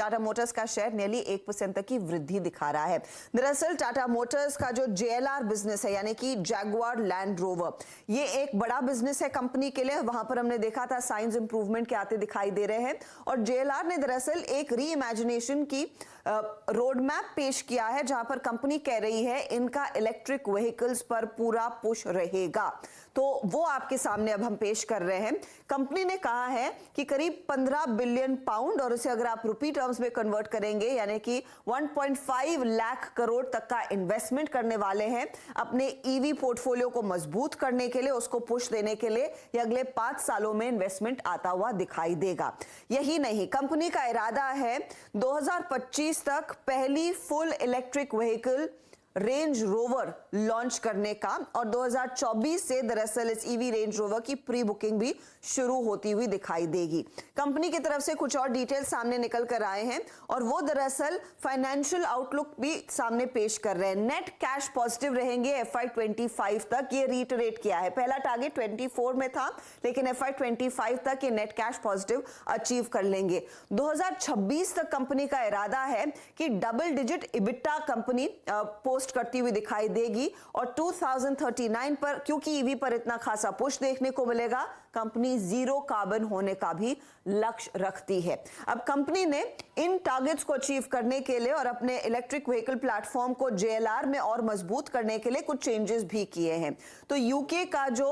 Tata Motors का share nearly 1% तक की वृद्धि दिखा रहा है। दरअसल टाटा मोटर्स का जो JLR बिजनेस है यानी कि जैगुआर लैंड रोवर, ये एक बड़ा बिजनेस है कंपनी के लिए। वहां पर हमने देखा था साइंस इंप्रूवमेंट के आते दिखाई दे रहे हैं और JLR ने दरअसल एक री इमेजिनेशन की रोड मैप पेश किया है जहां पर कंपनी कह रही है इनका इलेक्ट्रिक व्हीकल्स पर पूरा पुश रहेगा। तो वो आपके सामने अब हम पेश कर रहे हैं। कंपनी ने कहा है कि करीब 15 बिलियन पाउंड, और उसे अगर आप रुपी टर्म्स में कन्वर्ट करेंगे यानी कि 1.5 लाख करोड़ तक का इन्वेस्टमेंट करने वाले हैं अपने ईवी पोर्टफोलियो को मजबूत करने के लिए, उसको पुश देने के लिए। ये अगले 5 सालों में इन्वेस्टमेंट आता हुआ दिखाई देगा। यही नहीं, कंपनी का इरादा है 2025 तक पहली full electric vehicle range rover launch करने का, और 2024 से दरअसल इस ईवी रेंज रोवर की प्री बुकिंग भी शुरू होती हुई दिखाई देगी। कंपनी की तरफ से कुछ और डिटेल सामने निकल कर आए हैं और वो दरअसल फाइनेंशियल आउटलुक भी सामने पेश कर रहे हैं। नेट कैश पॉजिटिव रहेंगे FY25 तक, ये रीटरेट किया है। पहला टारगेट 24 में था, लेकिन FY25 तक ये नेट कैश पॉजिटिव अचीव कर लेंगे। 2026 तक कंपनी का इरादा है कि double digit EBITDA company post करती हुई दिखाई देगी, और 2039 पर क्योंकि ईवी पर इतना खासा पुश देखने को मिलेगा, कंपनी जीरो कार्बन होने का भी लक्ष्य रखती है। अब कंपनी ने इन टारगेट्स को अचीव करने के लिए और अपने इलेक्ट्रिक व्हीकल प्लेटफॉर्म को JLR में और मजबूत करने के लिए कुछ चेंजेस भी किए हैं। तो यूके का जो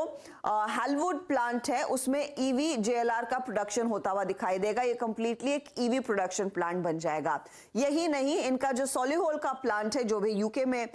हैलवुड प्लांट है उसमें ईवी JLR का प्रोडक्शन होता हुआ दिखाई देगा। ये कंप्लीटली एक ईवी प्रोडक्शन प्लांट बन जाएगा। यही नहीं, इनका जो सोलिहोल का प्लांट है जो भी यूके में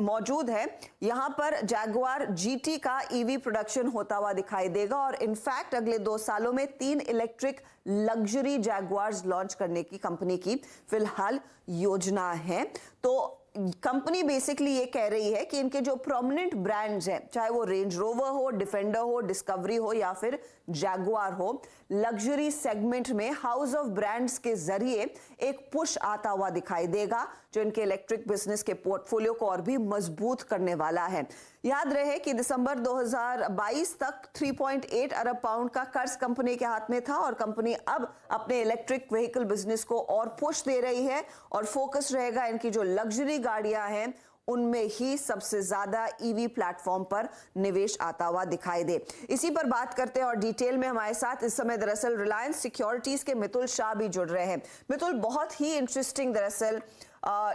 मौजूद है, यहां पर जैगुआर GT का ईवी प्रोडक्शन होता हुआ दिखाई देगा, और इनफैक्ट अगले 2 सालों में 3 इलेक्ट्रिक लग्जरी जैगुआर्स लॉन्च करने की कंपनी की फिलहाल योजना है। तो कंपनी बेसिकली ये कह रही है कि इनके जो प्रोमिनेंट ब्रांड्स हैं, चाहे वो रेंज रोवर हो, डिफेंडर हो, डिस्कवरी हो या फिर जैगुआर हो, लग्जरी सेगमेंट में हाउस ऑफ ब्रांड्स के जरिए एक पुश आता हुआ दिखाई देगा जो इनके इलेक्ट्रिक बिजनेस के पोर्टफोलियो को और भी मजबूत करने वाला है। याद रहे कि दिसंबर 2022 तक 3.8 अरब पाउंड का कर्ज कंपनी के हाथ में था, और कंपनी अब अपने इलेक्ट्रिक व्हीकल बिजनेस को और पुश दे रही है, और फोकस रहेगा इनकी जो लग्जरी गाड़ियां हैं उनमें ही सबसे ज्यादा ईवी प्लेटफॉर्म पर निवेश आता हुआ दिखाई दे। इसी पर बात करते हैं और डिटेल में हमारे साथ इस समय दरअसल रिलायंस सिक्योरिटीज के मितुल शाह भी जुड़ रहे हैं। मितुल, बहुत ही इंटरेस्टिंग दरअसल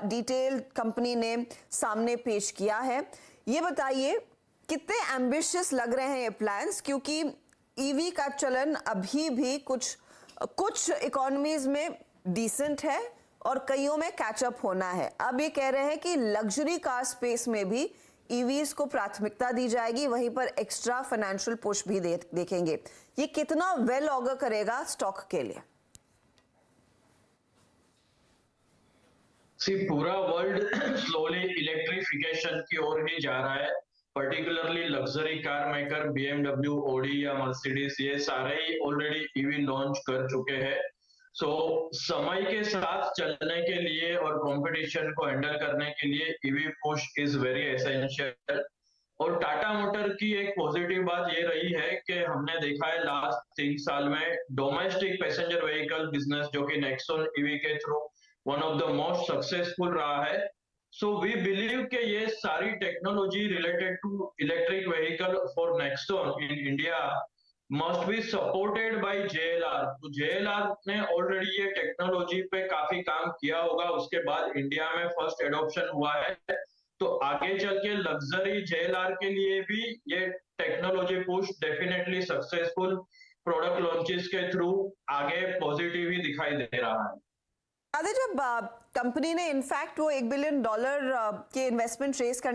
डिटेल कंपनी ने सामने पेश किया है। ये बताइए कितने एम्बिशियस लग रहे हैं ये प्लान्स, क्योंकि ईवी का चलन अभी भी कुछ इकोनॉमीज में डिसेंट है और कईयों में कैचअप होना है। अब ये कह रहे हैं कि लग्जरी कार स्पेस में भी ईवीज को प्राथमिकता दी जाएगी, वहीं पर एक्स्ट्रा फाइनेंशियल पुश भी देखेंगे। ये कितना वेल ऑगर करेगा स्टॉक के लिए? पूरा वर्ल्ड स्लोली इलेक्ट्रिफिकेशन की ओर ही जा रहा है। Particularly luxury car maker BMW, Audi या मर्सिडीज, ये सारे ही ऑलरेडी ईवी लॉन्च कर चुके हैं। समय के साथ चलने के लिए और कंपटीशन को हैंडल करने के लिए EV push is very essential. और टाटा मोटर की एक पॉजिटिव बात ये रही है कि हमने देखा है लास्ट 3 साल में डोमेस्टिक पैसेंजर व्हीकल बिजनेस जो कि नेक्सॉन ईवी के through one of the most successful रहा है। सो वी बिलीव कि ये सारी technology related to electric vehicle for Nexon in India must be supported by JLR। तो JLR ने ऑलरेडी ये टेक्नोलॉजी पे काफी काम किया होगा, उसके बाद इंडिया में फर्स्ट एडॉप्शन हुआ है। तो आगे चल के लग्जरी JLR के लिए भी ये technology push definitely successful product launches के थ्रू आगे पॉजिटिव ही दिखाई दे रहा है। जब कंपनी ने इनफैक्ट वो $1 बिलियन के इन्वेस्टमेंट रेज करने